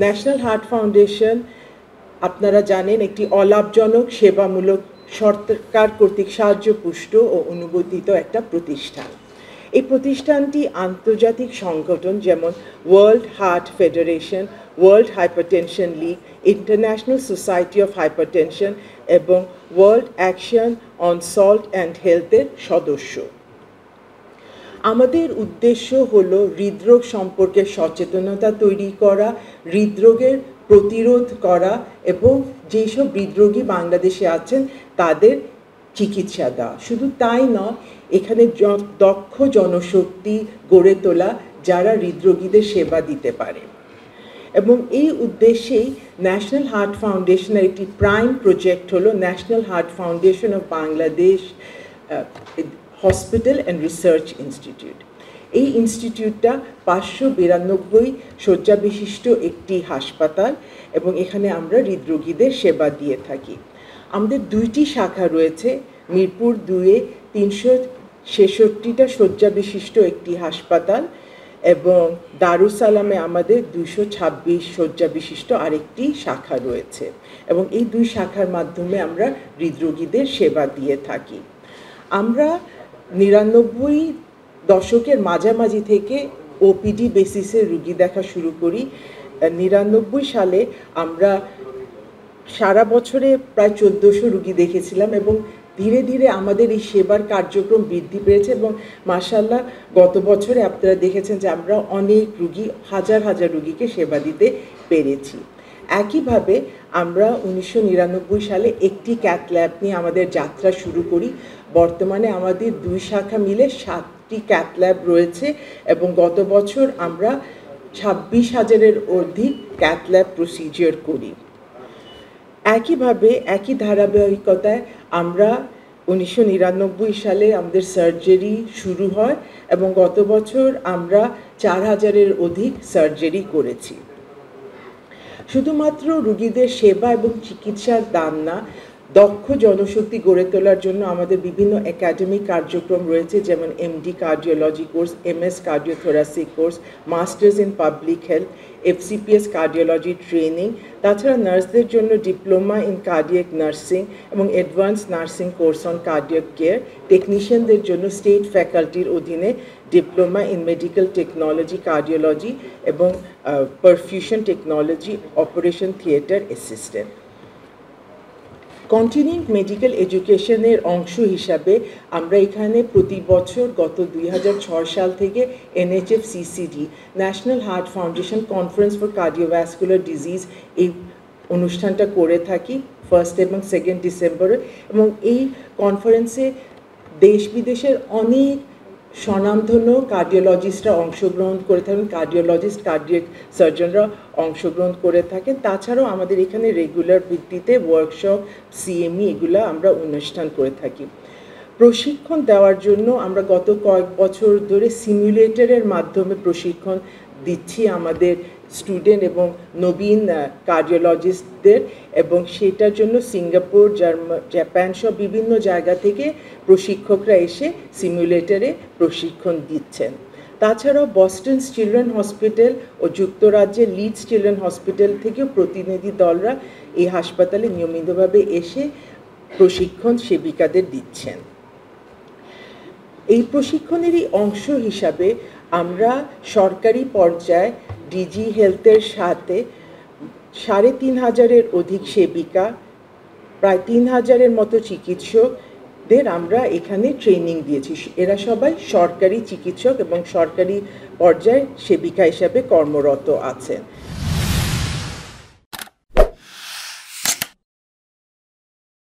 National heart foundation আপনারা জানেন একটি অলাভজনক সেবামূলক সরকার কর্তৃক সাহায্যপুষ্ট ও অনুমোদিত একটা প্রতিষ্ঠান। এই প্রতিষ্ঠানটি আন্তর্জাতিক সংগঠন যেমন World Heart Federation, World Hypertension League, International Society of Hypertension এবং World Action on Salt and হেলথের সদস্য। আমাদের উদ্দেশ্য হলো হৃদরোগ সম্পর্কে সচেতনতা তৈরি করা, হৃদরোগের প্রতিরোধ করা এবং যেসব হৃদরোগী বাংলাদেশে আছেন তাদের চিকিৎসা দেওয়া। শুধু তাই নয়, এখানে দক্ষ জনশক্তি গড়ে তোলা যারা হৃদরোগীদের সেবা দিতে পারে। এবং এই উদ্দেশ্যেই ন্যাশনাল হার্ট ফাউন্ডেশনের একটি প্রাইম প্রজেক্ট হলো national heart foundation of Bangladesh hospital and research institute. এই ইনস্টিটিউটটা 592 শয্যা বিশিষ্ট একটি হাসপাতাল এবং এখানে আমরা হৃদরোগীদের সেবা দিয়ে থাকি। আমাদের 2টি শাখা রয়েছে। মিরপুর 2-এ 366টা শয্যা বিশিষ্ট একটি হাসপাতাল এবং দারুসালামে আমাদের 226 শয্যা বিশিষ্ট আরেকটি শাখা রয়েছে এবং এই 2 শাখার মাধ্যমে আমরা হৃদরোগীদের সেবা দিয়ে থাকি। আমরা 99 দশকের মাঝামাঝি থেকে ওপিডি বেসিসে রুগী দেখা শুরু করি। 99 সালে আমরা সারা বছরে প্রায় 1400 রুগী দেখেছিলাম এবং ধীরে ধীরে আমাদের এই সেবার কার্যক্রম বৃদ্ধি পেয়েছে এবং মাশাআল্লাহ গত বছরে আপনারা দেখেছেন যে আমরা অনেক রুগী, হাজার হাজার রুগীকে সেবা দিতে পেরেছি। একইভাবে আমরা 1999 সালে একটি ক্যাথ ল্যাব নিয়ে আমাদের যাত্রা শুরু করি। বর্তমানে আমাদের 2 শাখা মিলে 7টি ক্যাথ ল্যাব রয়েছে এবং গত বছর আমরা 26,000-এর অধিক ক্যাথ ল্যাব প্রসিজিওর করি। একইভাবে একই ধারাবাহিকতায় আমরা 1999 সালে আমাদের সার্জারি শুরু হয় এবং গত বছর আমরা 4,000-এর অধিক সার্জারি করেছি। শুধুমাত্র রোগীদের সেবা এবং চিকিৎসার দান না, দক্ষ জনশক্তি গড়ে তোলার জন্য আমাদের বিভিন্ন একাডেমিক কার্যক্রম রয়েছে, যেমন MD cardiology course, MS cardiothoracic course, masters in public health, FCPS cardiology training. তাছাড়া নার্সদের জন্য ডিপ্লোমা ইন কার্ডিয়াক নার্সিং এবং advance nursing course on cardiac care. টেকনিশিয়ানদের জন্য স্টেট ফ্যাকাল্টির অধীনে diploma in medical technology cardiology এবং perfusion technology, operation theatre assistant. Continuing medical এডুকেশনের অংশ হিসাবে আমরা এখানে প্রতি বছর গত 2006 সাল থেকে NHFCCD national heart foundation conference for cardiovascular disease এই অনুষ্ঠানটা করে থাকি 1 এবং 2 ডিসেম্বরে এবং এই কনফারেন্সে দেশ বিদেশের অনেক স্বনামধন্য কার্ডিওলজিস্টরা অংশগ্রহণ করে থাকেন, কার্ডিওলজিস্ট, কার্ডিয়াক সার্জনরা অংশগ্রহণ করে থাকেন। তাছাড়াও আমাদের এখানে রেগুলার ভিত্তিতে ওয়ার্কশপ, CME এগুলো আমরা অনুষ্ঠান করে থাকি। প্রশিক্ষণ দেওয়ার জন্য আমরা গত কয়েক বছর ধরে সিমুলেটরের মাধ্যমে প্রশিক্ষণ দিচ্ছি আমাদের স্টুডেন্ট এবং নবীন কার্ডিওলজিস্টদের এবং সেটার জন্য সিঙ্গাপুর, জাপান সব বিভিন্ন জায়গা থেকে প্রশিক্ষকরা এসে সিমুলেটরে প্রশিক্ষণ দিচ্ছেন। তাছাড়াও বস্টন চিলড্রেন হসপিটাল ও যুক্তরাজ্যের লিডস চিলড্রেন হসপিটাল থেকেও প্রতিনিধি দলরা এই হাসপাতালে নিয়মিতভাবে এসে প্রশিক্ষণ সেবিকাদের দিচ্ছেন। এই প্রশিক্ষণেরই অংশ হিসাবে আমরা সরকারি পর্যায়ে ডিজি হেলথের সাথে 3,500-এর অধিক সেবিকা, প্রায় 3,000-এর মতো চিকিৎসকদের আমরা এখানে ট্রেনিং দিয়েছি। এরা সবাই সরকারি চিকিৎসক এবং সরকারি পর্যায়ে সেবিকা হিসাবে কর্মরত আছেন।